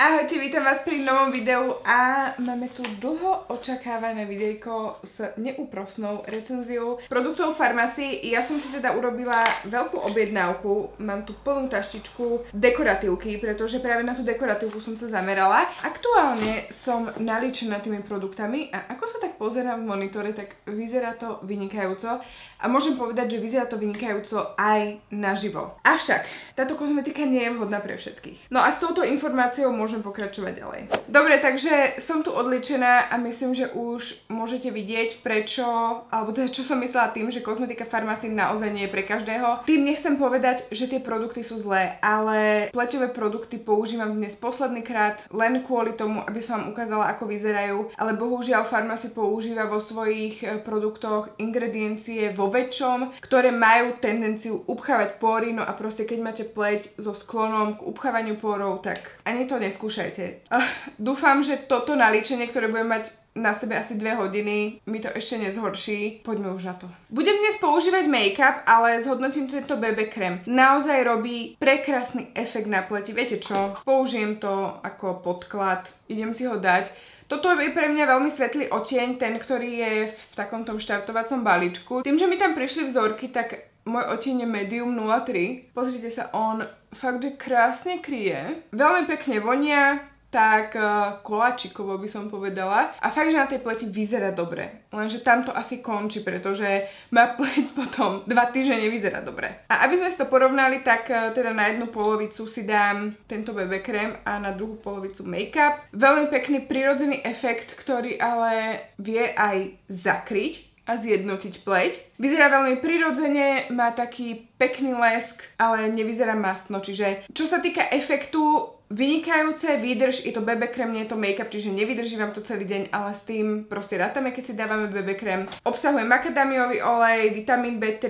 Ahojte, vítam vás pri novom videu a máme tu dlho očakávané videjko s neúprosnou recenziou produktov Farmacy. Ja som si teda urobila veľkú objednávku, mám tu plnú taštičku dekoratívky, pretože práve na tú dekoratívku som sa zamerala. Aktuálne som nalíčená tými produktami a ako sa tak pozerám v monitore, tak vyzerá to vynikajúco a môžem povedať, že vyzerá to vynikajúco aj naživo. Avšak táto kozmetika nie je vhodná pre všetkých. No a s touto informáciou môžem pokračovať ďalej. Dobre, takže som tu odličená a myslím, že už môžete vidieť prečo, alebo teda čo som myslela tým, že kozmetika Farmacy naozaj nie je pre každého. Tým nechcem povedať, že tie produkty sú zlé, ale pleťové produkty používam dnes posledný krát len kvôli tomu, aby som vám ukázala, ako vyzerajú, ale bohužiaľ Farmacy používa vo svojich produktoch ingrediencie vo väčšom, ktoré majú tendenciu upchávať pory, no a proste keď máte pleť so sklonom k upchávaniu porov, tak ani to neskúšajte. Dúfam, že toto nalíčenie, ktoré budem mať na sebe asi 2 hodiny, mi to ešte nezhorší. Poďme už na to. Budem dnes používať make-up, ale zhodnotím tento BB krém. Naozaj robí prekrásny efekt na pleti. Viete čo? Použijem to ako podklad. Idem si ho dať. Toto je pre mňa veľmi svetlý odtieň, ten, ktorý je v takomto štartovacom balíčku. Tým, že mi tam prišli vzorky, tak môj odtieň je medium 03. Pozrite sa, on fakt, že krásne kryje. Veľmi pekne vonia, tak koláčikovo by som povedala. A fakt, že na tej pleti vyzerá dobre. Lenže tam to asi končí, pretože má pleť potom 2 týždne nevyzerá dobre. A aby sme si to porovnali, tak teda na jednu polovicu si dám tento BB krém a na druhú polovicu make-up. Veľmi pekný prirodzený efekt, ktorý ale vie aj zakryť a zjednotiť pleť. Vyzerá veľmi prirodzene, má taký pekný lesk, ale nevyzerá mastno, čiže čo sa týka efektu, vynikajúce, výdrž, je to BB krém, nie je to make-up, čiže nevydrží vám to celý deň, ale s tým proste rátame, keď si dávame BB krém. Obsahuje makadamiový olej, vitamín B3,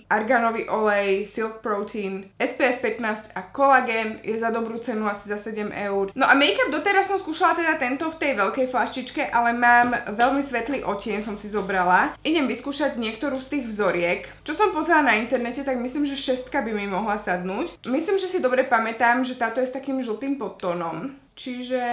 argánový olej, silk protein, SPF 15 a kolagén, je za dobrú cenu asi za 7 eur. No a make-up doteraz som skúšala teda tento v tej veľkej flaštičke, ale mám veľmi svetlý odtieň, som si zobrala. Idem vyskúšať niektorú z tých vzoriek. Čo som pozerala na internete, tak myslím, že 6 by mi mohla sadnúť. Myslím, že si dobre pamätám, že táto je s takým žltým podtónom. Čiže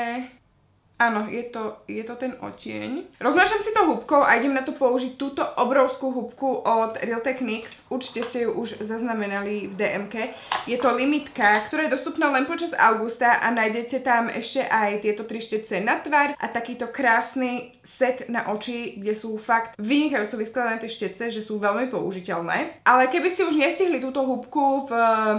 áno, je to ten odtieň. Roznášam si to húbkou a idem na to použiť túto obrovskú húbku od Real Techniques. Určite ste ju už zaznamenali v DM-ke. Je to limitka, ktorá je dostupná len počas augusta a nájdete tam ešte aj tieto 3 štece na tvár a takýto krásny set na oči, kde sú fakt vynikajúco vyskladané tie štece, že sú veľmi použiteľné. Ale keby ste už nestihli túto húbku v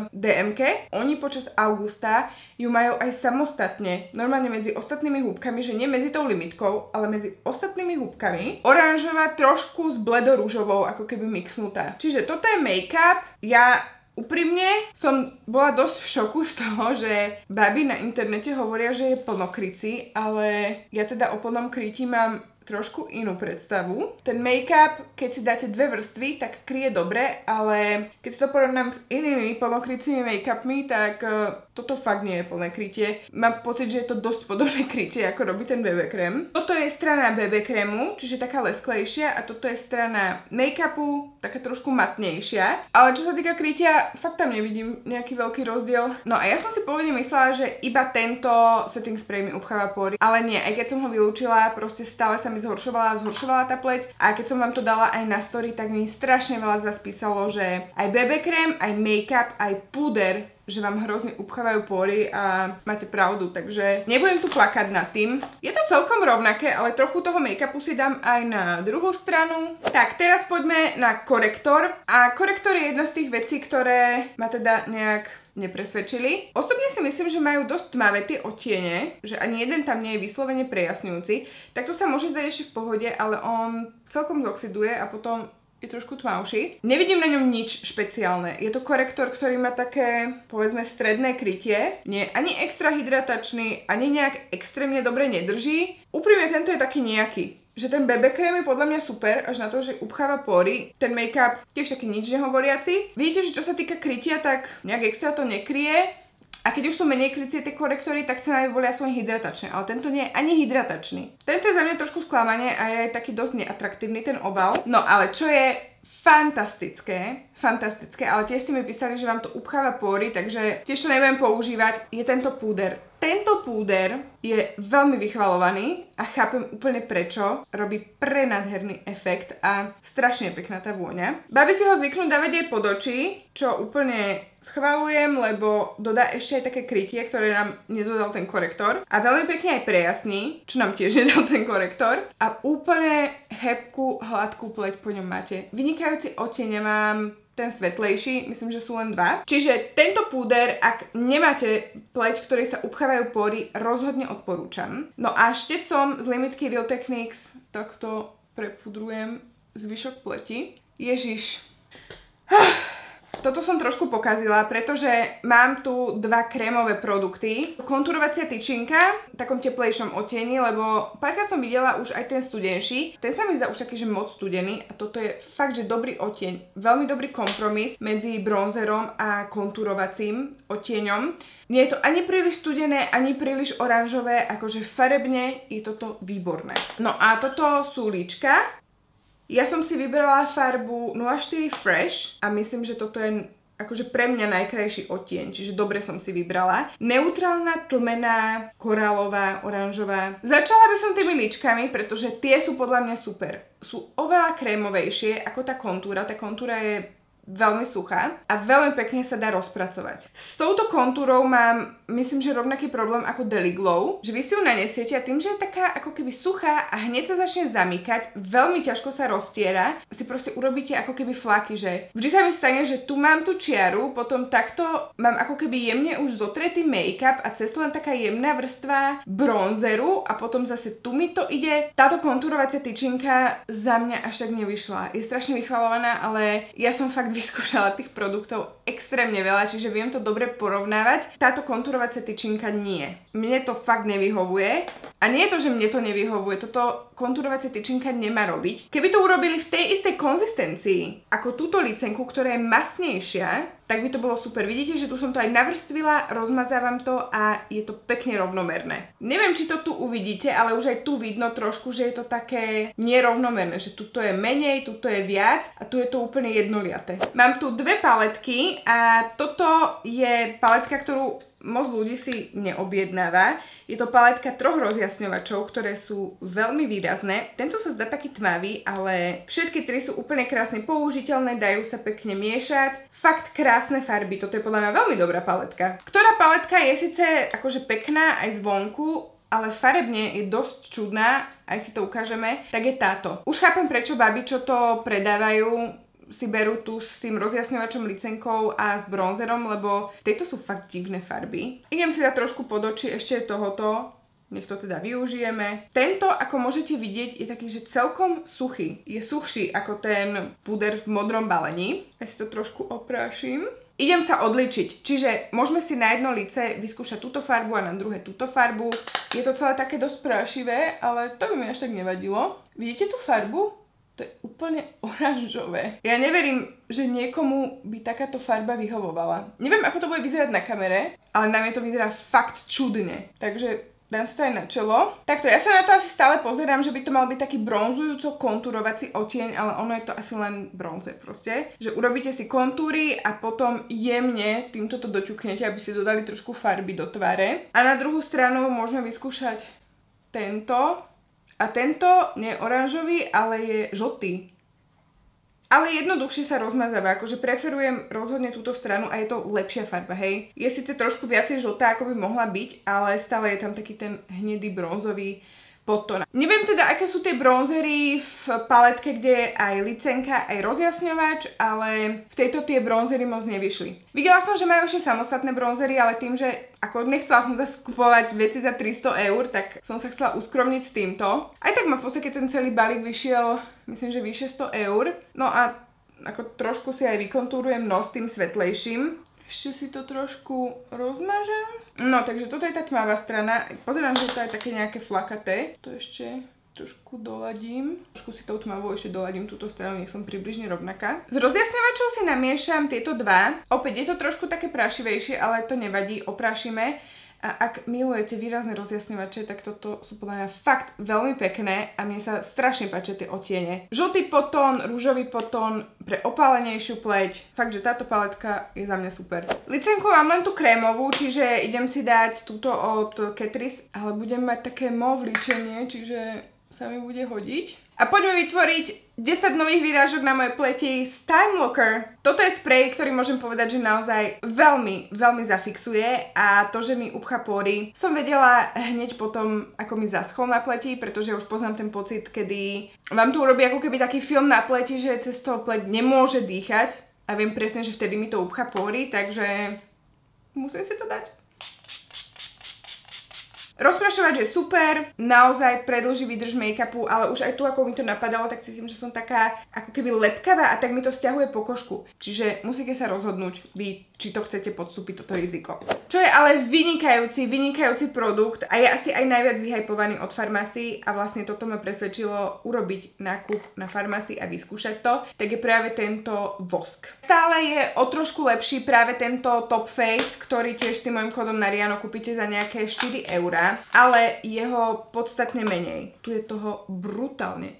DM-ke, oni počas augusta ju majú aj samostatne, normálne medzi ostatnými húbkami, že nie medzi tou limitkou, ale medzi ostatnými húbkami. Oranžová trošku s bledorúžovou, ako keby mixnutá. Čiže toto je make-up. Ja úprimne som bola dosť v šoku z toho, že baby na internete hovoria, že je plnokrycí, ale ja teda o plnom krytí mám trošku inú predstavu. Ten make-up, keď si dáte 2 vrstvy, tak kryje dobre, ale keď si to porovnám s inými plnokrycími make-upmi, tak toto fakt nie je plné krytie. Mám pocit, že je to dosť podobné krytie, ako robí ten BB krém. Toto je strana BB krému, čiže taká lesklejšia a toto je strana make-upu, taká trošku matnejšia. Ale čo sa týka krytia, fakt tam nevidím nejaký veľký rozdiel. No a ja som si pôvodne myslela, že iba tento setting spray mi upcháva pory, ale nie, aj keď som ho vylúčila, proste stále sa mi zhoršovala tá pleť a keď som vám to dala aj na story, tak mi strašne veľa z vás písalo, že aj BB krém, aj make-up, aj púder, že vám hrozne upchávajú pory a máte pravdu, takže nebudem tu plakať nad tým. Je to celkom rovnaké, ale trochu toho make-upu si dám aj na druhú stranu. Tak, teraz poďme na korektor a korektor je jedna z tých vecí, ktoré ma teda nejak nepresvedčili. Osobne si myslím, že majú dosť tmavé tie odtiene, že ani jeden tam nie je vyslovene prejasňujúci. Tak to sa môže zdať ešte v pohode, ale on celkom zoxiduje a potom je trošku tmavší. Nevidím na ňom nič špeciálne. Je to korektor, ktorý má také, povedzme, stredné krytie. Nie ani extra hydratačný, ani nejak extrémne dobre nedrží. Úprimne tento je taký nejaký. Že ten BB krém je podľa mňa super, až na to, že upcháva pory. Ten make-up tiež taký nič nehovoriaci. Vidíte, že čo sa týka krytia, tak nejak extra to nekryje. A keď už sú menej krycie tie korektory, tak sa najmä volia aspoň hydratačné. Ale tento nie je ani hydratačný. Tento je za mňa trošku sklamanie a je taký dosť neatraktívny ten obal. No ale čo je fantastické, ale tiež si mi písali, že vám to upcháva pory, takže tiež to nebudem používať, je tento púder. Tento Tento púder je veľmi vychvaľovaný a chápem úplne prečo. Robí prenádherný efekt a strašne pekná tá vôňa. Babi si ho zvyknú dávať aj pod oči, čo úplne schvaľujem, lebo dodá ešte aj také krytie, ktoré nám nedodal ten korektor. A veľmi pekne aj prejasní, čo nám tiež nedal ten korektor. A úplne hebkú, hladkú pleť po ňom máte. Vynikajúci odtieň, mám ten svetlejší, myslím, že sú len dva. Čiže tento púder, ak nemáte pleť, ktorej sa upchávajú pory, rozhodne odporúčam. No a štecom z limitky Real Techniques takto prepudrujem zvyšok pleti. Ježiš. Toto som trošku pokazila, pretože mám tu dva krémové produkty. Kontúrovacia tyčinka v takom teplejšom odtieni, lebo párkrát som videla už aj ten studenší. Ten sa mi zdá už taký, že moc studený a toto je fakt, že dobrý odtieň. Veľmi dobrý kompromis medzi bronzerom a kontúrovacím odtieňom. Nie je to ani príliš studené, ani príliš oranžové, akože farebne je toto výborné. No a toto sú líčka. Ja som si vybrala farbu 04 Fresh a myslím, že toto je akože pre mňa najkrajší odtieň, čiže dobre som si vybrala. Neutrálna, tlmená, korálová, oranžová. Začala by som tými líčkami, pretože tie sú podľa mňa super. Sú oveľa krémovejšie ako tá kontúra. Tá kontúra je veľmi suchá a veľmi pekne sa dá rozpracovať. S touto kontúrou mám, myslím, že rovnaký problém ako Daily Glow, že vy si ju nanesiete a tým, že je taká ako keby suchá a hneď sa začne zamykať, veľmi ťažko sa roztiera, si proste urobíte ako keby flaky, že vždy sa mi stane, že tu mám tú čiaru, potom takto mám ako keby jemne už zotretý make-up a cez to len taká jemná vrstva bronzeru a potom zase tu mi to ide. Táto kontúrovacia tyčinka za mňa až tak nevyšla. Je strašne vychvaľovaná, ale ja som fakt vyskúšala tých produktov extrémne veľa, čiže viem to dobre porovnávať. Táto kontúrovacia tyčinka nie. Mne to fakt nevyhovuje. A nie je to, že mne to nevyhovuje. Toto kontúrovacia tyčinka nemá robiť. Keby to urobili v tej istej konzistencii ako túto licenku, ktorá je masnejšia, tak by to bolo super. Vidíte, že tu som to aj navrstvila, rozmazávam to a je to pekne rovnomerné. Neviem, či to tu uvidíte, ale už aj tu vidno trošku, že je to také nerovnomerné, že tuto je menej, tuto je viac a tu je to úplne jednoliaté. Mám tu dve paletky a toto je paletka, ktorú moc ľudí si neobjednáva. Je to paletka troch rozjasňovačov, ktoré sú veľmi výrazné. Tento sa zdá taký tmavý, ale všetky tri sú úplne krásne použiteľné, dajú sa pekne miešať. Fakt krásne farby, toto je podľa mňa veľmi dobrá paletka. Ktorá paletka je síce akože pekná aj zvonku, ale farebne je dosť čudná, aj si to ukážeme, tak je táto. Už chápem, prečo babi, čo to predávajú, si berú tu s tým rozjasňovačom licenkou a s bronzerom, lebo tieto sú fakt divné farby. Idem si dať trošku pod oči ešte tohoto, nech to teda využijeme. Tento, ako môžete vidieť, je taký, že celkom suchý. Je suchší ako ten puder v modrom balení. Ja si to trošku oprášim. Idem sa odličiť, čiže môžeme si na jedno lice vyskúšať túto farbu a na druhé túto farbu. Je to celé také dosť prášivé, ale to by mi až tak nevadilo. Vidíte tú farbu? To je úplne oranžové. Ja neverím, že niekomu by takáto farba vyhovovala. Neviem, ako to bude vyzerať na kamere, ale na mne to vyzerá fakt čudne. Takže dám si to aj na čelo. Takto, ja sa na to asi stále pozerám, že by to mal byť taký bronzujúco kontúrovací odtieň, ale ono je to asi len bronzer proste. Že urobíte si kontúry a potom jemne týmto to doťuknete, aby si dodali trošku farby do tváre. A na druhú stranu môžeme vyskúšať tento. A tento nie je oranžový, ale je žltý. Ale jednoduchšie sa rozmazáva, akože preferujem rozhodne túto stranu a je to lepšia farba, hej. Je síce trošku viacej žltá, ako by mohla byť, ale stále je tam taký ten hnedý bronzový podtón. Neviem teda, aké sú tie bronzery v paletke, kde je aj licenka, aj rozjasňovač, ale v tejto tie bronzery moc nevyšli. Videla som, že majú ešte samostatné bronzery, ale tým, že ako nechcela som zase kupovať veci za 300 eur, tak som sa chcela uskromniť s týmto. Aj tak ma v podstate ten celý balík vyšiel, myslím, že vyše 100 eur. No a ako trošku si aj vykontúrujem nos tým svetlejším. Ešte si to trošku rozmažem. No, takže toto je tá tmavá strana. Pozerám, že to je také nejaké flakaté. To ešte trošku doladím. Trošku si tou tmavou ešte doladím túto stranu, nech som približne rovnaká. Z rozjasňovačov si namiešam tieto dva. Opäť je to trošku také prašivejšie, ale to nevadí, oprášime. A ak milujete výrazné rozjasňovače, tak toto sú podľa mňa fakt veľmi pekné a mne sa strašne páčia tie odtiene. Žltý potón, rúžový potón pre opálenejšiu pleť. Fakt, že táto paletka je za mňa super. Licenku mám len tú krémovú, čiže idem si dať túto od Catrice, ale budem mať také mauve líčenie, čiže sa mi bude hodiť. A poďme vytvoriť 10 nových výrážok na mojej pleti z Time Locker. Toto je sprej, ktorý môžem povedať, že naozaj veľmi, veľmi zafixuje a to, že mi upchá pory, som vedela hneď potom, ako mi zaschol na pleti, pretože už poznám ten pocit, kedy vám tu urobí ako keby taký film na pleti, že cez toho pleť nemôže dýchať a viem presne, že vtedy mi to upchá pory, takže musím si to dať. Rozprašovač je super, naozaj predĺží výdrž make-upu, ale už aj tu, ako mi to napadalo, tak cítim, že som taká ako keby lepkavá a tak mi to stiahuje pokožku. Čiže musíte sa rozhodnúť vy, či to chcete podstúpiť toto riziko. Čo je ale vynikajúci produkt a je asi aj najviac vyhypovaný od Farmacy a vlastne toto ma presvedčilo urobiť nákup na Farmacy a vyskúšať to, tak je práve tento vosk. Stále je o trošku lepší práve tento Top Face, ktorý tiež s tým mojim kódom na Riano kúpite za nejaké 4 €, ale jeho podstatne menej. Tu je toho brutálne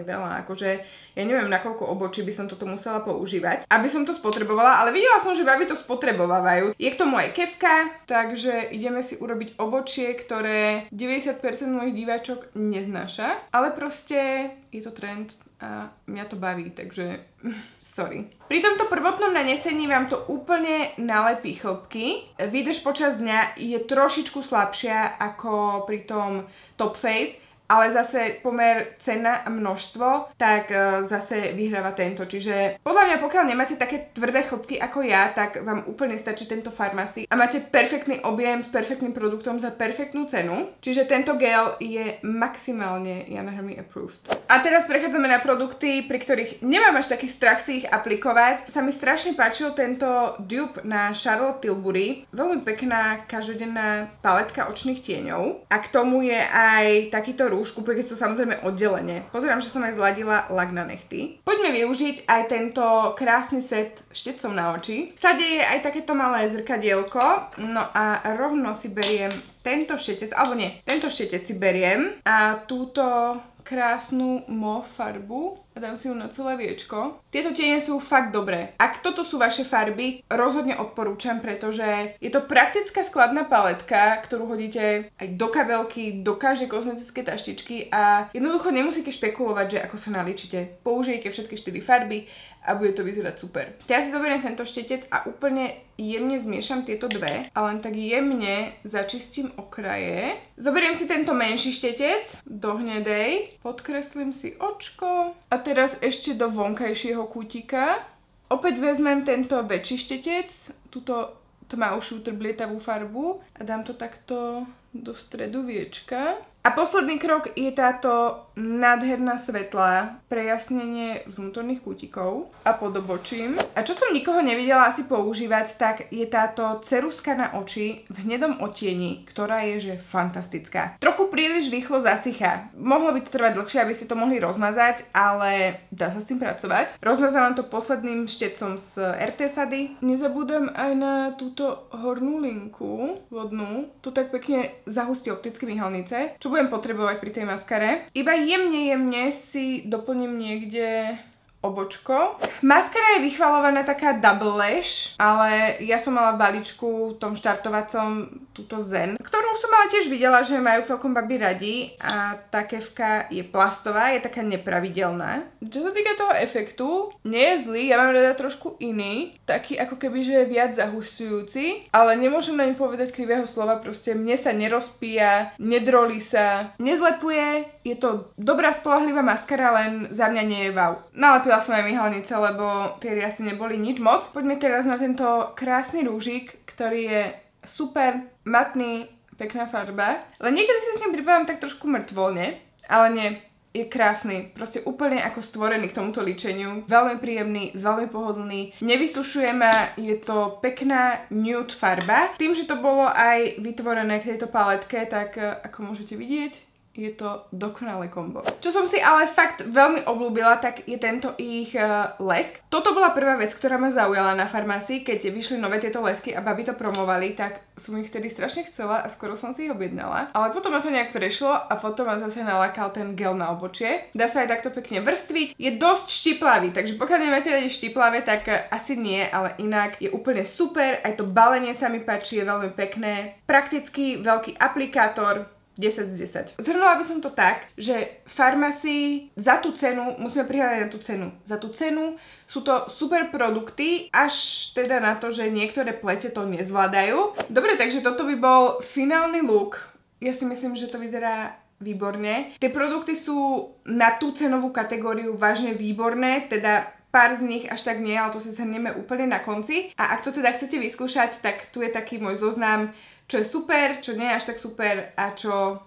veľa, akože ja neviem, na koľko obočí by som toto musela používať, aby som to spotrebovala, ale videla som, že baby to spotrebovávajú. Je k tomu aj kefka, takže ideme si urobiť obočie, ktoré 90% mojich diváčok neznáša, ale proste je to trend a mňa to baví, takže sorry. Pri tomto prvotnom nanesení vám to úplne nalepí chlpky. Výdrž počas dňa je trošičku slabšia ako pri tom Top Face, ale zase pomer cena a množstvo, tak zase vyhráva tento. Čiže podľa mňa, pokiaľ nemáte také tvrdé chlpky ako ja, tak vám úplne stačí tento Farmacy a máte perfektný objem s perfektným produktom za perfektnú cenu. Čiže tento gel je maximálne Jana Hermy approved. A teraz prechádzame na produkty, pri ktorých nemám až taký strach si ich aplikovať. Sa mi strašne páčil tento dupe na Charlotte Tilbury. Veľmi pekná každodenná paletka očných tieňov. A k tomu je aj takýto rúž, kúpujem to samozrejme oddelenie. Pozerám, že som aj zladila lak na nechty. Poďme využiť aj tento krásny set štecov na oči. V sade je aj takéto malé zrkadielko. No a rovno si beriem tento štetec, alebo nie, tento štetec si beriem a túto krásnu mauve farbu a dám si ju na celé viečko. Tieto tiene sú fakt dobré. Ak toto sú vaše farby, rozhodne odporúčam, pretože je to praktická skladná paletka, ktorú hodíte aj do kabelky, do každej kozmetické taštičky a jednoducho nemusíte špekulovať, že ako sa naličíte. Použijete všetky 4 farby a bude to vyzerať super. Teraz si zoberiem tento štetec a úplne jemne zmiešam tieto dve a len tak jemne začistím okraje. Zoberiem si tento menší štetec do hnedej, podkreslím si očko a teraz ešte do vonkajšieho kútika. Opäť vezmem tento väčší štetec, túto tmavšiu trblietavú farbu a dám to takto do stredu viečka. A posledný krok je táto nádherná svetlá prejasnenie vnútorných kútikov a podobočím. A čo som nikoho nevidela asi používať, tak je táto ceruska na oči v hnedom odtieni, ktorá je že fantastická. Trochu príliš rýchlo zasychá. Mohlo by to trvať dlhšie, aby ste to mohli rozmazať, ale dá sa s tým pracovať. Rozmazávam to posledným štecom z RT Sady. Nezabúdam aj na túto hornú linku vodnú. To tak pekne zahustí optické myhalnice, čo budem potrebovať pri tej maskare. Iba jemne si doplním niekde obočko. Maskara je vychvaľovaná taká double lash, ale ja som mala v balíčku v tom štartovacom túto Zen, ktorú som ale tiež videla, že majú celkom babi radi a tá kefka je plastová, je taká nepravidelná. Čo sa týka toho efektu, nie je zlý, ja mám rada trošku iný, taký ako keby, že je viac zahusťujúci, ale nemôžem na ňu povedať krivého slova, proste mne sa nerozpíja, nedrolí sa, nezlepuje, je to dobrá spoľahlivá maskara, len za mňa nie je wow. Nalepila som aj myhalnice, lebo tie riasy neboli nič moc. Poďme teraz na tento krásny rúžik, ktorý je super, matný, pekná farba. Len niekedy si s ním pripadám tak trošku mŕtvolne, ale nie, je krásny. Proste úplne ako stvorený k tomuto líčeniu. Veľmi príjemný, veľmi pohodlný. Nevysušuje ma, je to pekná nude farba. Tým, že to bolo aj vytvorené k tejto paletke, tak ako môžete vidieť, Je to dokonalé kombo. Čo som si ale fakt veľmi obľúbila, tak je tento ich lesk. Toto bola prvá vec, ktorá ma zaujala na farmácii, keď vyšli nové tieto lesky a baby to promovali, tak som ich vtedy strašne chcela a skoro som si ich objednala. Ale potom ma to nejak prešlo a potom ma zase nalákal ten gel na obočie. Dá sa aj takto pekne vrstviť. Je dosť štiplavý, takže pokiaľ nemáte radi štiplavé, tak asi nie, ale inak je úplne super. Aj to balenie sa mi páči, je veľmi pekné. Praktický, veľký aplikátor. 10 z 10. Zhrnula by som to tak, že farmácii za tú cenu, musíme prihľadať na tú cenu. Za tú cenu sú to super produkty, až teda na to, že niektoré plete to nezvládajú. Dobre, takže toto by bol finálny look. Ja si myslím, že to vyzerá výborne. Tie produkty sú na tú cenovú kategóriu vážne výborné, teda pár z nich až tak nie, ale to si zhrnieme úplne na konci. A ak to teda chcete vyskúšať, tak tu je taký môj zoznam, čo je super, čo nie je až tak super a čo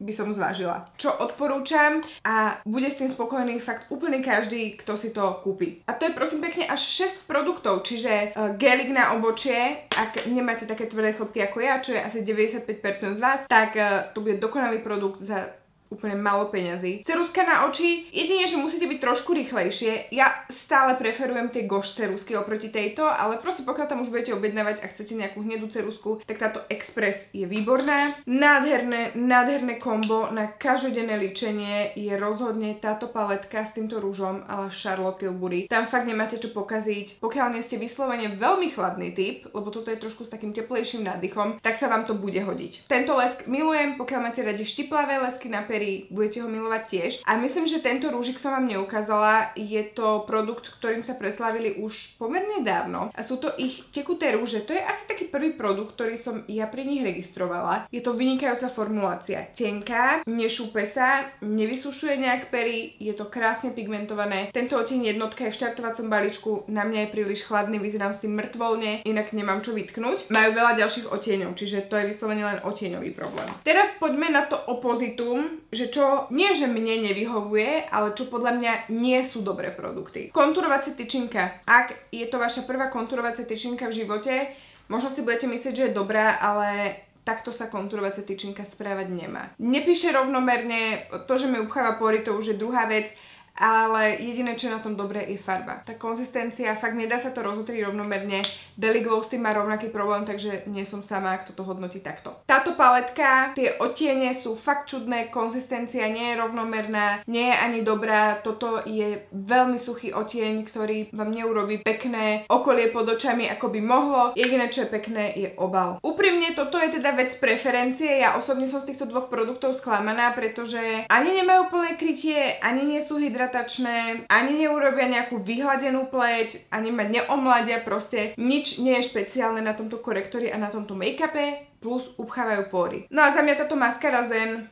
by som zvážila. Čo odporúčam a bude s tým spokojný fakt úplne každý, kto si to kúpi. A to je prosím pekne až 6 produktov, čiže gelik na obočie, ak nemáte také tvrdé chlopky ako ja, čo je asi 95% z vás, tak to bude dokonalý produkt za úplne málo peňazí. Ceruska na oči, jedine, že musíte byť trošku rýchlejšie. Ja stále preferujem tie goš cerusky oproti tejto, ale proste pokiaľ tam už budete objednávať a chcete nejakú hnedú cerusku, tak táto Express je výborná. Nádherné kombo na každodenné líčenie je rozhodne táto paletka s týmto rúžom ale Charlotte Tilbury. Tam fakt nemáte čo pokaziť. Pokiaľ nie ste vyslovene veľmi chladný typ, lebo toto je trošku s takým teplejším nádychom, tak sa vám to bude hodiť. Tento lesk milujem, pokiaľ máte radi štiplavé lesky na pery, budete ho milovať tiež. A myslím, že tento rúžik som vám neukázala. Je to produkt, ktorým sa preslávili už pomerne dávno. A sú to ich tekuté rúže. To je asi taký prvý produkt, ktorý som ja pri nich registrovala. Je to vynikajúca formulácia. Tenká, nešúpe sa, nevysušuje nejak pery, je to krásne pigmentované. Tento odtieň jednotka je v štartovacom balíčku. Na mňa je príliš chladný, vyzerám s tým mŕtvolne, inak nemám čo vytknúť. Majú veľa ďalších odtieňov, čiže to je vyslovene len odtieňový problém. Teraz poďme na to opozitum, že čo nie, že mne nevyhovuje, ale čo podľa mňa nie sú dobré produkty. Kontúrovacia tyčinka. Ak je to vaša prvá kontúrovacia tyčinka v živote, možno si budete myslieť, že je dobrá, ale takto sa kontúrovacia tyčinka správať nemá. Nepíše rovnomerne, to, že mi upcháva pory, to už je druhá vec, ale jediné, čo je na tom dobré, je farba. Tá konzistencia, fakt nedá sa to rozotriť rovnomerne. Daily Glow s tým má rovnaký problém, takže nie som sama, kto to hodnotí takto. Táto paletka, tie odtiene sú fakt čudné, konzistencia nie je rovnomerná, nie je ani dobrá. Toto je veľmi suchý odtieň, ktorý vám neurobí pekné okolie pod očami, ako by mohlo. Jediné, čo je pekné, je obal. Úprimne, toto je teda vec preferencie. Ja osobne som z týchto dvoch produktov sklamaná, pretože ani nemajú plné krytie, ani nie sú hydratačné, ani neurobia nejakú vyhladenú pleť, ani ma neomladia, proste nič nie je špeciálne na tomto korektori a na tomto make-upe, plus upchávajú pory. No a za mňa táto maskara Zen,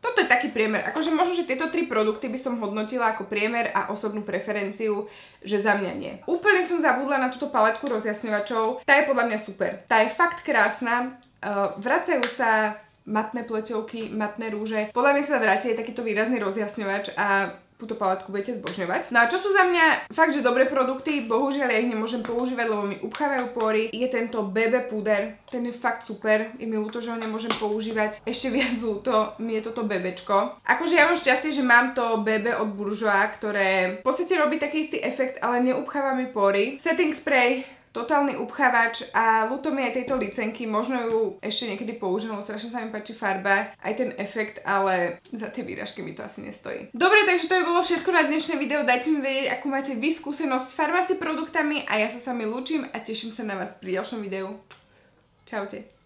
toto je taký priemer, akože možno, že tieto tri produkty by som hodnotila ako priemer a osobnú preferenciu, že za mňa nie. Úplne som zabudla na túto paletku rozjasňovačov, tá je podľa mňa super. Tá je fakt krásna, vracajú sa matné pleťovky, matné rúže. Podľa mňa sa vráti aj takýto výrazný rozjasňovač a túto paletku budete zbožňovať. No a čo sú za mňa fakt, že dobré produkty, bohužiaľ ja ich nemôžem používať, lebo mi upchávajú pory, je tento BB puder. Ten je fakt super, je mi ľúto, že ho nemôžem používať. Ešte viac ľúto mi je toto BBčko. Akože ja mám šťastie, že mám to BB od Bourjois, ktoré v podstate robí taký istý efekt, ale neupcháva mi pory. Setting spray, totálny upchávač a ľúto mi aj tejto licenky, možno ju ešte niekedy použijem, strašne sa mi páči farba, aj ten efekt, ale za tie výražky mi to asi nestojí. Dobre, takže to by bolo všetko na dnešné video, dajte mi vedieť, akú máte vy skúsenosť s farmacy produktami a ja sa s vami lúčim a teším sa na vás pri ďalšom videu. Čaute.